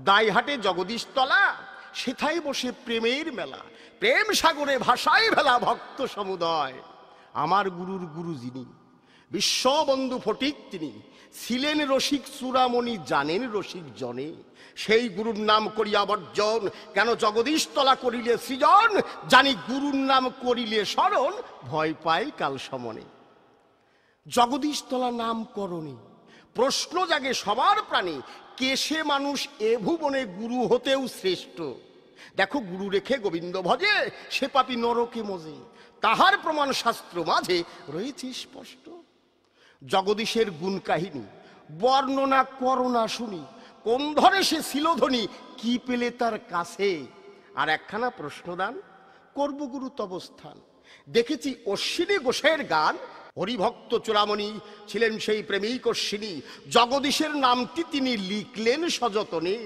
দাইহাটে জগদীশতলা, সেথায় বসে প্রেমের মেলা, প্রেম সাগরে ভাষায় ভেলা ভক্ত সমুদয়। আমার গুরুর গুরু যিনি, বিশ্ববন্ধু ফটিক তিনি, ছিলেন রসিক চূড়ামণি, জানেন রসিক জনে। সেই গুরুর নাম করিয়া বর্জন, কেন জগদীশতলা করিলে সৃজন। জানি গুরুর নাম করিলে স্মরণ, ভয় পাই কাল সমনে। জগদীশতলা নাম করণে প্রশ্ন জাগে সবার প্রাণে, কে সে মানুষ এ ভুবনে গুরু হতেও শ্রেষ্ঠ। দেখো গুরু রেখে গোবিন্দ ভজে, সে পাপী নরকে মজে, তাহার প্রমাণ শাস্ত্র মাঝে রয়েছে স্পষ্ট। জগদীশের গুণ কাহিনী বর্ণনা করোনা শুনি, কোন ধরে সে ছিল ধনী, কি পেলে তার কাছে। আর একখানা প্রশ্নদান করব গুরু তবস্থান। দেখেছি অশ্বিনী গোসাইয়ের গান, হরিভক্ত চূড়ামণি ছিলেন সেই প্রেমিক অশ্বিনী। জগদীশের নামটি তিনি লিখলেন সযতনে,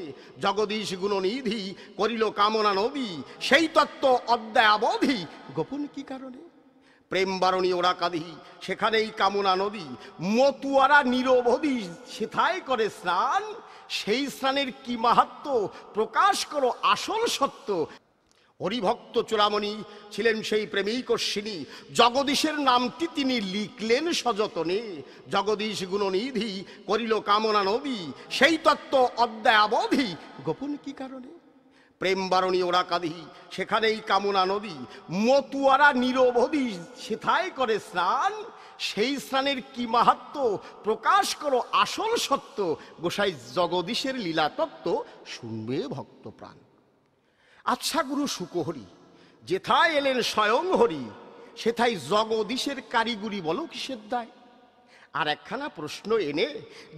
জগদীশ গুণনিধি করিল কামনা নবী, সেই তত্ত্ব অদ্যাবধি গোপন কি কারণে। প্রেম বারণী ওরা কাঁদি, সেখানেই কামনা নদী, মতুয়ারা নিরবধি সেথায় করে স্নান। সেই স্নানের কি মাহাত্ম্য, প্রকাশ করো আসল সত্য। হরিভক্ত চূড়ামণি ছিলেন সেই প্রেমিক অশ্বিনী, জগদীশের নামটি তিনি লিখলেন সযতনে, জগদীশ গুণনিধি করিল কামনা নবী, সেই তত্ত্ব অদ্যাবধি গোপন কি কারণে। প্রেম বারণী ওরা কাঁদি, সেখানেই কামনা নদী, মতুয়ারা নিরবধি সেথায় করে স্নান। সেই স্নানের কি মাহাত্ম্য, প্রকাশ করো আসল সত্য। গোসাই জগদীশের লীলা তত্ত্ব শুনবে ভক্ত প্রাণ। আচ্ছা গুরু সুকহরি, যেথায় এলেন স্বয়ং হরি, সেথায় জগদীশের কারিগরি বলো কিসের দায়। আর একখানা প্রশ্ন এনে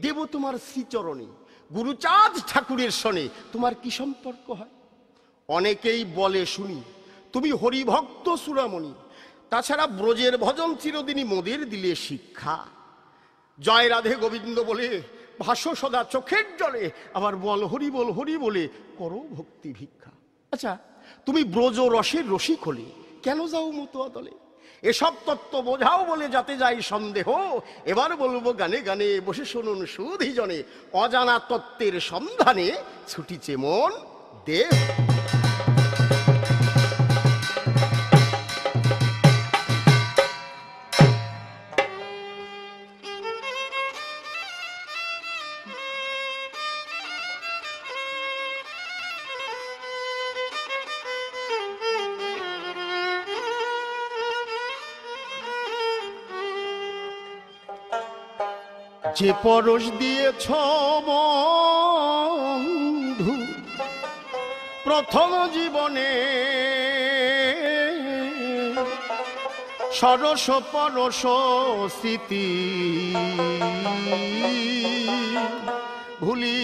দেব তোমার শ্রীচরণে, গুরুচাঁদ ঠাকুরের সনে তোমার কি সম্পর্ক হয়। অনেকেই বলে শুনি তুমি হরিভক্ত চূড়ামণি, তাছাড়া ব্রজের ভজন চিরদিনই মোদের দিলে শিক্ষা। জয় রাধে গোবিন্দ বলে ভাসো সদা চোখের জলে, আবার বল হরি বলে করো ভক্তি ভিক্ষা। আচ্ছা তুমি ব্রজ রসের রসিক হলে কেন যাও মতুয়া দলে, এসব তত্ত্ব বোঝাও বলে যাতে যাই সন্দেহ। এবার বলবো গানে গানে বসে শুনুন সুধী জনে, অজানা তত্ত্বের সন্ধানে ছুটিছে মন দেব। যে পরশ দিয়েছ বন্ধু প্রথম জীবনে, সরস পরশ স্মৃতি ভুলি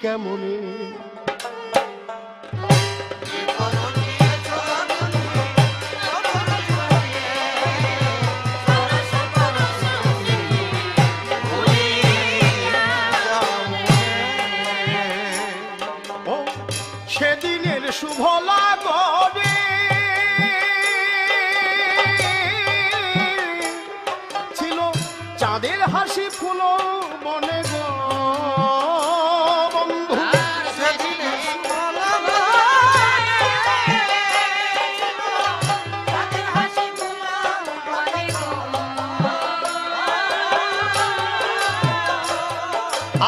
কেমনে। সেদিনের শুভ লাগবে ছিল চাঁদের হাসি ফুল বনে গো বন্ধু।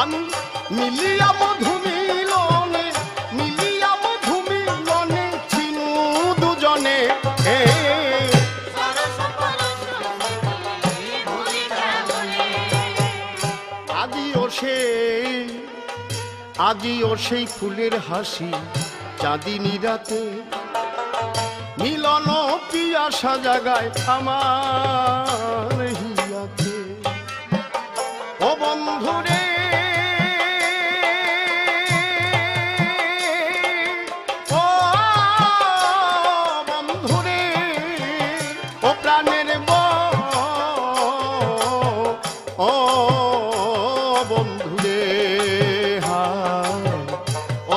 আমি মিলিয়া মধু মিলনে, মিলিয়া মধু মিলনে ছিনু দুজনে, আজিও সেই ফুলের হাসি চাঁদিনী রাতে, মিলন পিয়াসা জাগায় আমার হিয়াতে। ও বন্ধুরে ও বন্ধুরে, ও প্রাণের ও বন্ধুরে,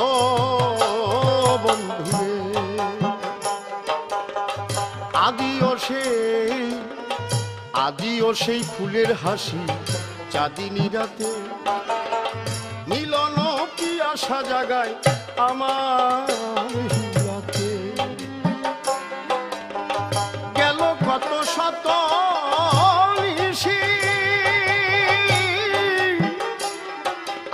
ও বন্ধুরে। আদিও সেই ফুলের হাসি চাঁদিনী রাতে, মিলন আশা জাগায় আমার হিয়াতে। গেল কত শত নিশি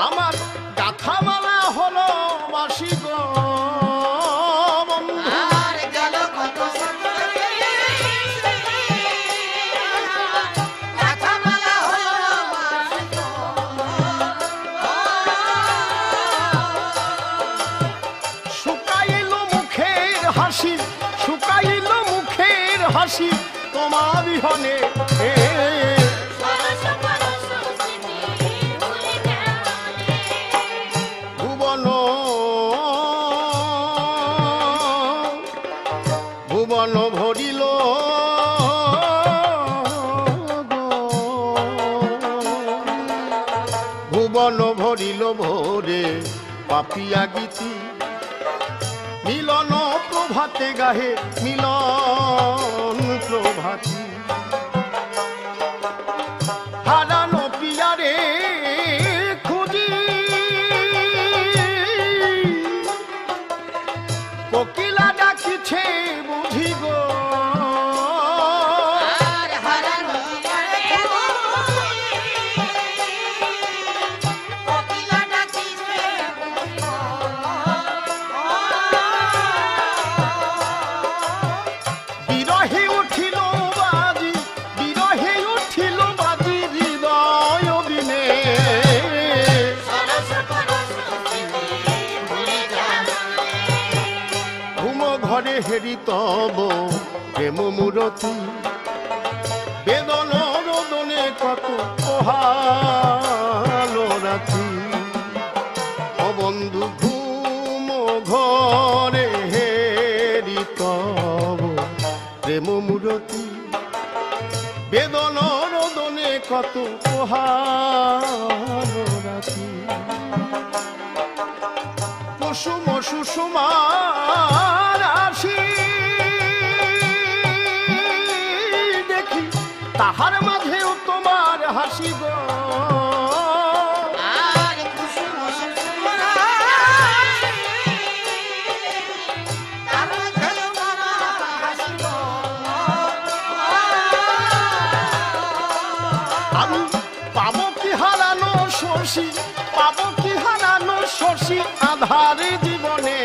আমার গাথামালা হলো বাসি গো বন্ধু। শুকাইল মুখের হাসি, শুকাইল মুখের হাসি তোমার বিহনে। ভুবন ভুবন ভরিল ভুবন ভরিল ভোরে পাপিয়া গীতি। মিলন প্রভাতে গাহে মিলন প্রভাতী। হারানো প্রিয়ারে খুঁজি কোকিলা ডাকিছে বুঝি গো। বিরহে উঠিল বাজি, বিরহে উঠিল বাজি হৃদয় বিনে। ঘুম ঘরে হেরি তব প্রেম মূরতি। বেদন রোদনে কত পোহালো রাতি। ও বন্ধু ঘুম ঘরে হেরি তব প্রেম মূরতি। বেদন রোদনে কত পোহালো রাতি। কুসুম সুষমার আসি দেখি তাহার মাঝেও তোমার হাসি গো। আমি পাবো কি হারানো শশী, পাবো কি হারানো শশী আধারে জীবনে।